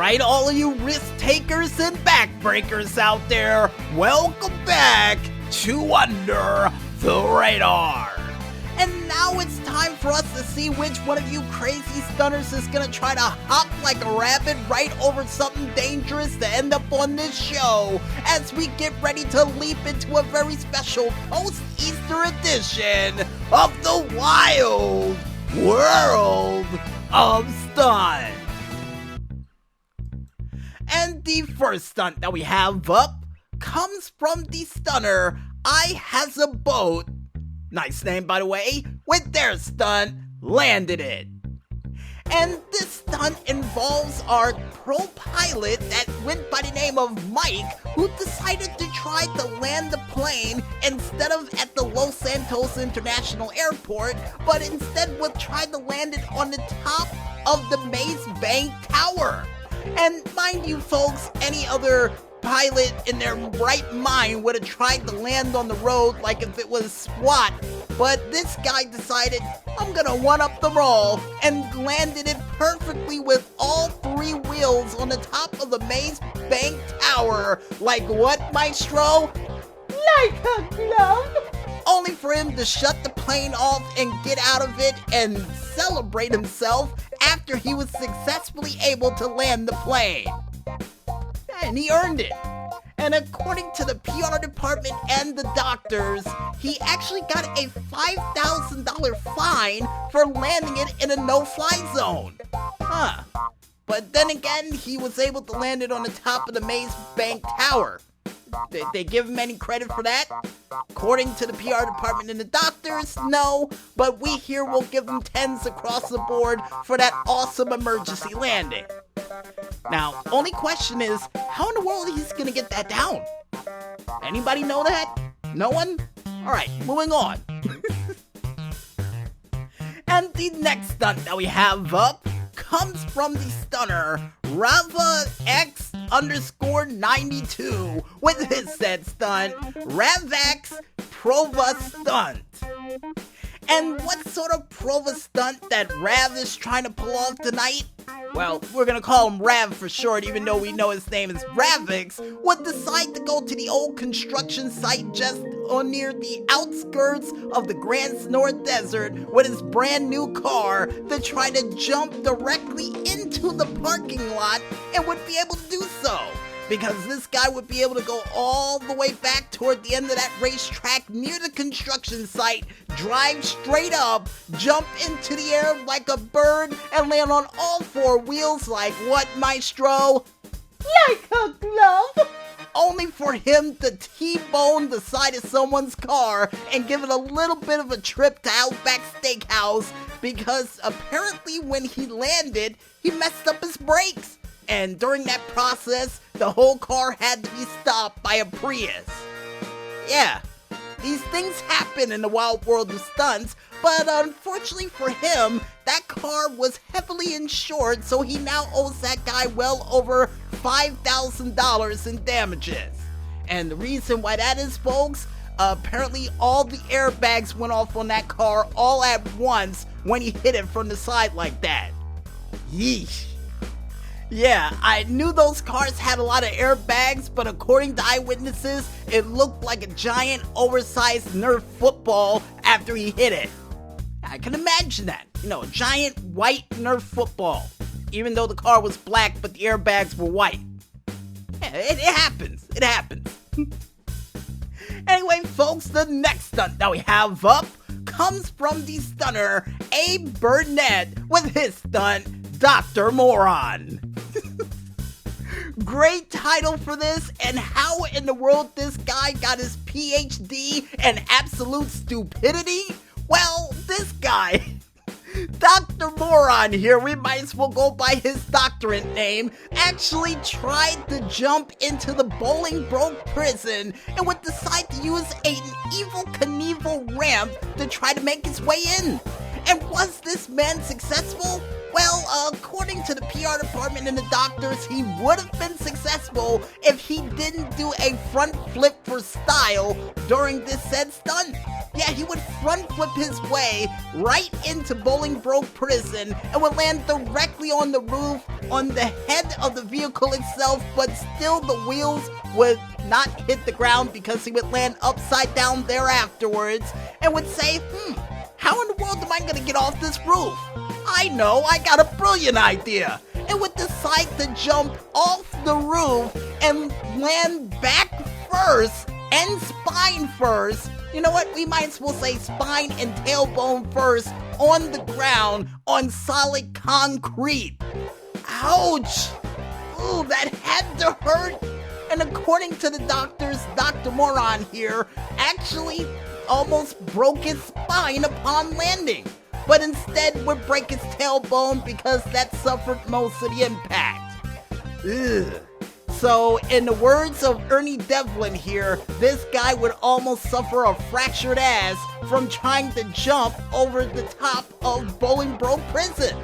Alright, all of you risk takers and backbreakers out there, welcome back to Under the Radar. And now it's time for us to see which one of you crazy stunners is gonna try to hop like a rabbit right over something dangerous to end up on this show as we get ready to leap into a very special post-Easter edition of the Wild World of Stunts. And the first stunt that we have up comes from the stunner I Has a Boat, nice name by the way, with their stunt, Landed It. And this stunt involves our pro pilot that went by the name of Mike, who decided to try to land the plane instead of at the Los Santos International Airport, but instead would try to land it on the top of the Maze Bank Tower. And mind you folks, any other pilot in their right mind would have tried to land on the road like if it was SWAT, but this guy decided, I'm gonna one-up them all, and landed it perfectly with all three wheels on the top of the Maze Bank Tower. Like what, Maestro? Like a glove? Only for him to shut the plane off and get out of it and celebrate himself after he was successfully able to land the plane. And he earned it. And according to the PR department and the doctors, he actually got a $5,000 fine for landing it in a no-fly zone. But then again, he was able to land it on the top of the Maze Bank Tower. Did they give him any credit for that? According to the PR department and the doctors, no, but we here will give him 10s across the board for that awesome emergency landing. Now, only question is, how in the world he's gonna get that down? Anybody know that? No one? Alright, moving on. And the next stunt that we have up comes from the stunner Rava X_92 with his said stunt, Ravax Prova Stunt. And what sort of Prova stunt that Rav is trying to pull off tonight? Well, we're gonna call him Rav for short, even though we know his name is Ravix, would decide to go to the old construction site just near the outskirts of the Grand Snore Desert with his brand new car to try to jump directly into the parking lot and would be able to do so. Because this guy would be able to go all the way back toward the end of that racetrack near the construction site, drive straight up, jump into the air like a bird, and land on all four wheels like what, Maestro? Like a glove? Only for him to T-bone the side of someone's car and give it a little bit of a trip to Outback Steakhouse because apparently when he landed, he messed up his brakes. And during that process, the whole car had to be stopped by a Prius. Yeah, these things happen in the wild world of stunts, but unfortunately for him, that car was heavily insured, so he now owes that guy well over $5,000 in damages. And the reason why that is, folks, apparently all the airbags went off on that car all at once when he hit it from the side like that. Yeesh. Yeah, I knew those cars had a lot of airbags, but according to eyewitnesses, it looked like a giant, oversized Nerf football after he hit it. I can imagine that. You know, a giant white Nerf football. Even though the car was black, but the airbags were white. Yeah, it happens. It happens. Anyway, folks, the next stunt that we have up comes from the stunner Abe Burnett with his stunt, Dr. Moron. Great title for this, and how in the world this guy got his PhD in absolute stupidity? Well, this guy, Dr. Moron here, we might as well go by his doctorate name, actually tried to jump into the Bolingbroke prison and would decide to use an Evel Knievel ramp to try to make his way in. And was this man successful? Well, according to the PR department and the doctors, he would have been successful if he didn't do a front flip for style during this said stunt. Yeah, he would front flip his way right into Bolingbroke Prison and would land directly on the roof on the head of the vehicle itself, but still the wheels would not hit the ground because he would land upside down there afterwards and would say, how in the world am I going to get off this roof? I know, I got a brilliant idea, and would decide to jump off the roof and land back first and spine first. You know what, we might as well say spine and tailbone first on the ground on solid concrete. Ouch! Ooh, that had to hurt. And according to the doctors, Dr. Moron here actually almost broke his spine upon landing, but instead would break his tailbone because that suffered most of the impact. Ugh. So, in the words of Ernie Devlin here, this guy would almost suffer a fractured ass from trying to jump over the top of Bolingbroke Prison.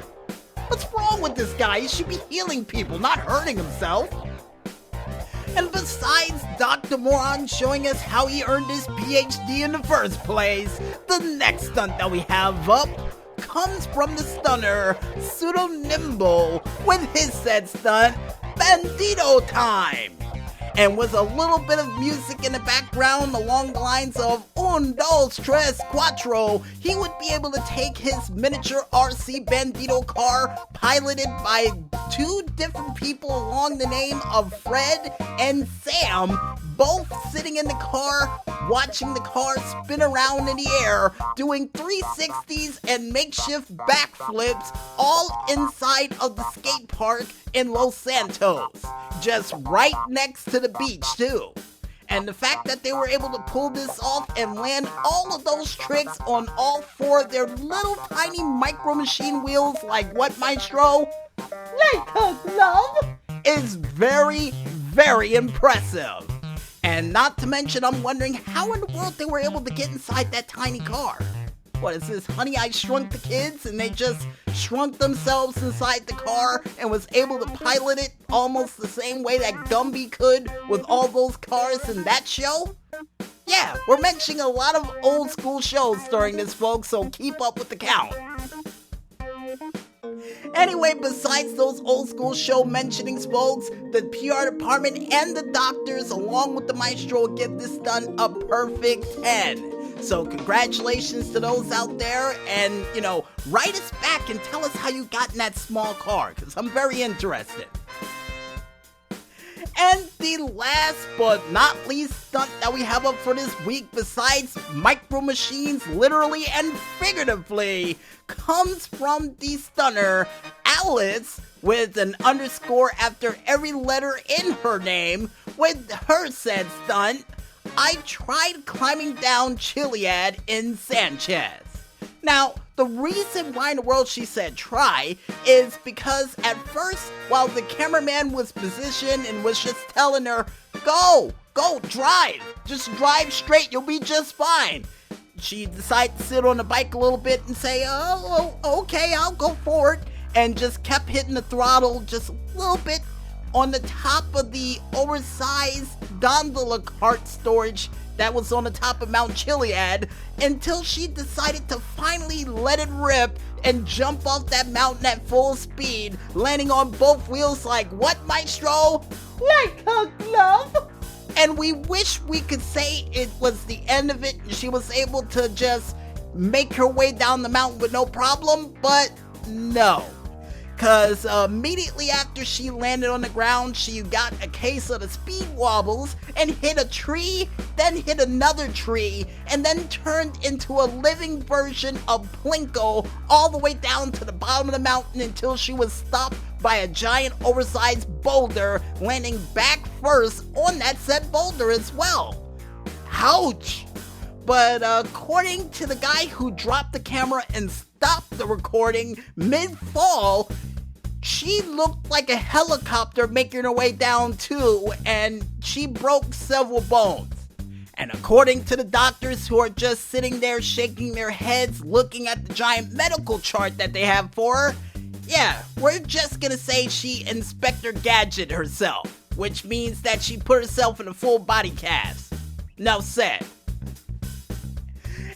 What's wrong with this guy? He should be healing people, not hurting himself. And besides Dr. Moron showing us how he earned his PhD in the first place, the next stunt that we have up comes from the stunner Pseudo Nimble with his said stunt, Bandito Time. And with a little bit of music in the background along the lines of Un, dos, tres, cuatro, he would be able to take his miniature RC Bandito car piloted by two different people along the name of Fred and Sam, both sitting in the car, watching the car spin around in the air, doing 360s and makeshift backflips, all inside of the skate park in Los Santos, just right next to the beach too. And the fact that they were able to pull this off and land all of those tricks on all four of their little tiny micro machine wheels like what, Maestro? Like a glove? Is very, very impressive. And not to mention, I'm wondering how in the world they were able to get inside that tiny car. What is this, Honey, I Shrunk the Kids? And they just shrunk themselves inside the car and was able to pilot it almost the same way that Gumby could with all those cars in that show? Yeah, we're mentioning a lot of old school shows during this, folks, so keep up with the count. Anyway, besides those old school show mentionings, folks, the PR department and the doctors, along with the Maestro, give this stunt a perfect 10. So congratulations to those out there, and, write us back and tell us how you got in that small car, because I'm very interested. And the last but not least stunt that we have up for this week, besides micro machines literally and figuratively, comes from the stunner Alice with an underscore after every letter in her name with her said stunt, I tried climbing down Chiliad in Sanchez. Now, the reason why in the world she said try is because at first, while the cameraman was positioned and was just telling her, go, drive, just drive straight, you'll be just fine, she decided to sit on the bike a little bit and say, okay, I'll go for it, and just kept hitting the throttle just a little bit on the top of the oversized gondola cart storage that was on the top of Mount Chiliad until she decided to finally let it rip and jump off that mountain at full speed, landing on both wheels like what, Maestro? Like a glove? And we wish we could say it was the end of it and she was able to just make her way down the mountain with no problem, but no. Because immediately after she landed on the ground, she got a case of the speed wobbles and hit a tree, then hit another tree, and then turned into a living version of Plinko all the way down to the bottom of the mountain until she was stopped by a giant oversized boulder, landing back first on that said boulder as well. Ouch! But according to the guy who dropped the camera and stopped the recording mid-fall, she looked like a helicopter making her way down too, and she broke several bones. And according to the doctors who are just sitting there shaking their heads looking at the giant medical chart that they have for her, Yeah, we're just gonna say she Inspector Gadget herself, which means that she put herself in a full body cast. Now said.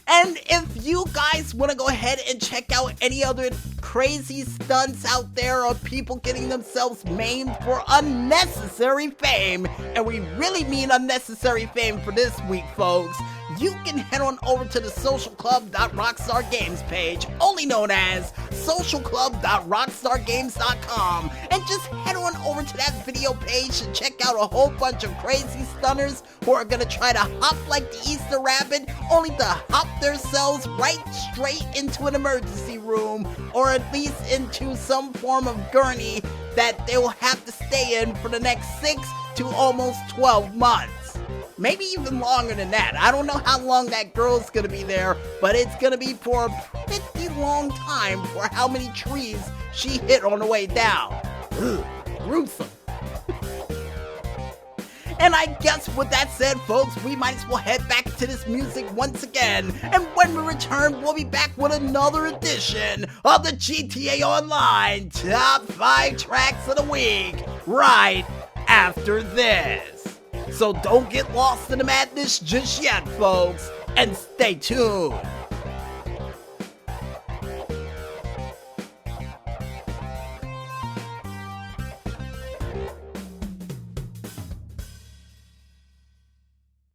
And if you guys want to go ahead and check out any other crazy stunts out there of people getting themselves maimed for unnecessary fame, and we really mean unnecessary fame for this week, folks, you can head on over to the socialclub.rockstargames page, only known as socialclub.rockstargames.com, and just head on over to that video page and check out a whole bunch of crazy stunners who are gonna try to hop like the Easter rabbit, only to hop themselves right straight into an emergency room, or at least into some form of gurney that they will have to stay in for the next 6 to almost 12 months. Maybe even longer than that. I don't know how long that girl's gonna be there, but it's gonna be for a pretty long time for how many trees she hit on the way down. Ugh, gruesome. And I guess with that said, folks, we might as well head back to this music once again. And when we return, we'll be back with another edition of the GTA Online Top 5 Tracks of the Week, right after this. So don't get lost in the madness just yet, folks, and stay tuned.